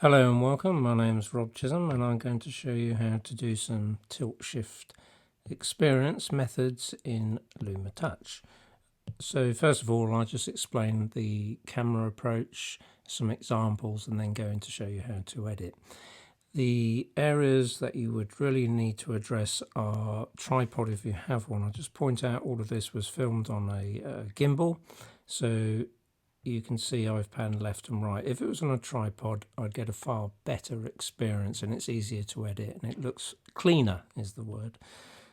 Hello and welcome, my name is Rob Chisholm and I'm going to show you how to do some tilt shift experience methods in LumaTouch. So first of all I'll just explain the camera approach, some examples, and then going to show you how to edit. The areas that you would really need to address are tripod if you have one. I'll just point out all of this was filmed on a gimbal, so you can see I've panned left and right. If it was on a tripod, I'd get a far better experience and it's easier to edit and it looks cleaner is the word.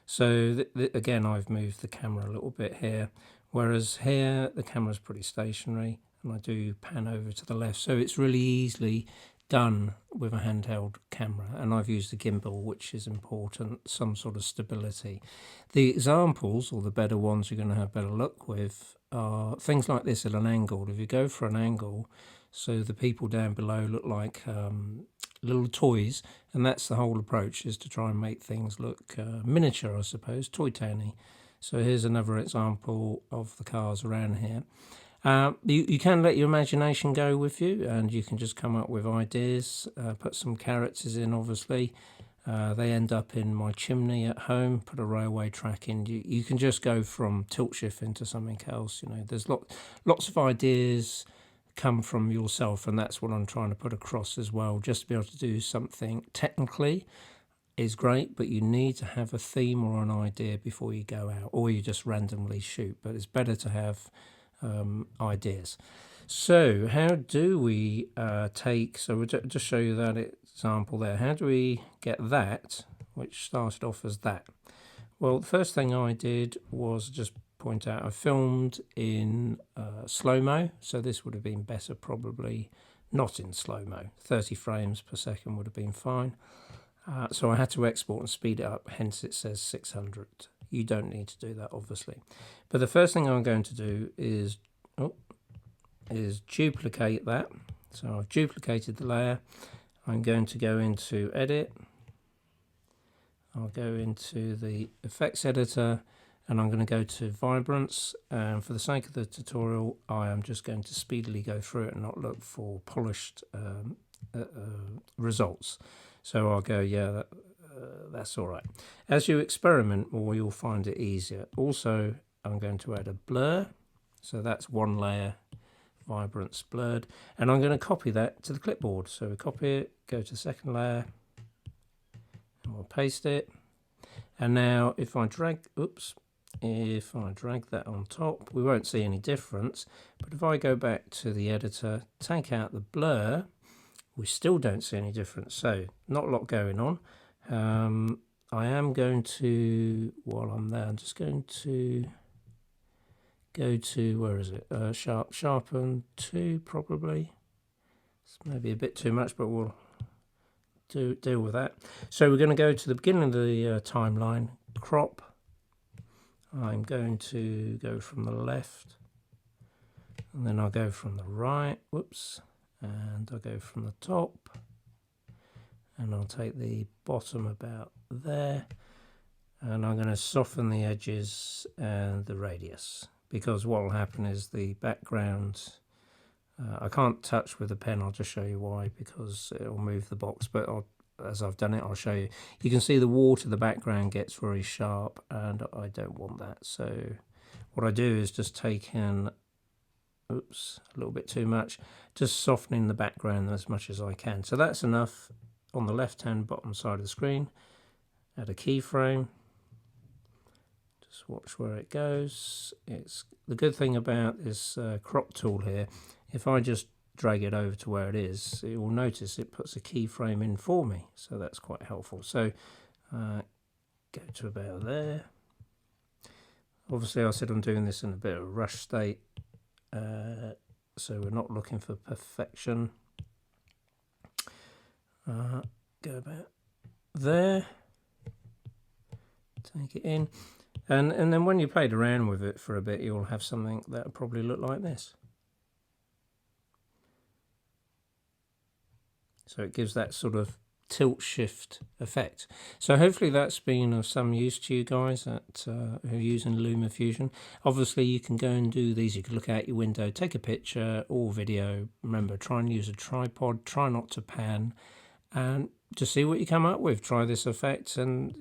So again, I've moved the camera a little bit here, whereas here the camera's pretty stationary and I do pan over to the left. So it's really easily done with a handheld camera, and I've used the gimbal, which is important, some sort of stability. The examples, or the better ones you're going to have better luck with, are things like this at an angle. If you go for an angle, so the people down below look like little toys, and that's the whole approach, is to try and make things look miniature, I suppose, toy towny. So here's another example of the cars around here. You can let your imagination go with you and you can just come up with ideas, put some characters in obviously. They end up in my chimney at home, put a railway track in. You can just go from tilt shift into something else. You know, there's lots of ideas come from yourself, and that's what I'm trying to put across as well. Just to be able to do something technically is great, but you need to have a theme or an idea before you go out, or you just randomly shoot. But it's better to have ideas. So how do we so we'll just show you that example there. How do we get that, which started off as that? Well, the first thing I did was just point out I filmed in slow-mo, so this would have been better probably not in slow-mo. 30 frames per second would have been fine. So I had to export and speed it up, hence it says 600. You don't need to do that, obviously. But the first thing I'm going to do is duplicate that. So I've duplicated the layer. I'm going to go into Edit. I'll go into the Effects Editor, and I'm going to go to Vibrance. And for the sake of the tutorial, I am just going to speedily go through it and not look for polished results. So I'll go, yeah, that's all right. As you experiment more, you'll find it easier. Also, I'm going to add a blur. So that's one layer, vibrance blurred. And I'm going to copy that to the clipboard. So we copy it, go to the second layer, and we'll paste it. And now if I drag that on top, we won't see any difference. But if I go back to the editor, take out the blur, we still don't see any difference. So not a lot going on. I am going to, while I'm there, I'm just going to go to, where is it? Sharpen 2 probably. It's maybe a bit too much, but we'll deal with that. So we're going to go to the beginning of the timeline, crop. I'm going to go from the left, and then I'll go from the right, and I'll go from the top, and I'll take the bottom about there, and I'm going to soften the edges and the radius, because what will happen is the background, I can't touch with the pen, I'll just show you why, because it'll move the box, but as I've done it, I'll show you. You can see the water, the background gets very sharp, and I don't want that. So what I do is just take in, a little bit too much, just softening the background as much as I can. So that's enough. On the left-hand bottom side of the screen, add a keyframe. Just watch where it goes. It's the good thing about this crop tool here. If I just drag it over to where it is, you will notice it puts a keyframe in for me, so that's quite helpful. So go to about there. Obviously I said I'm doing this in a bit of a rush state, so we're not looking for perfection. Go about there, take it in, and then when you played around with it for a bit, you'll have something that will probably look like this. So it gives that sort of tilt shift effect. So hopefully that's been of some use to you guys that who are using LumaFusion. Obviously you can go and do these. You can look out your window, take a picture or video. Remember, try and use a tripod, try not to pan, and to see what you come up with. Try this effect, and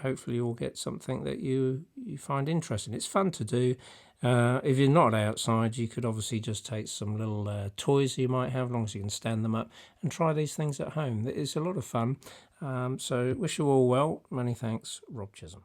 hopefully you'll get something that you find interesting. It's fun to do. If you're not outside, you could obviously just take some little toys you might have, as long as you can stand them up, and try these things at home. It's a lot of fun. So wish you all well. Many thanks, Rob Chisholm.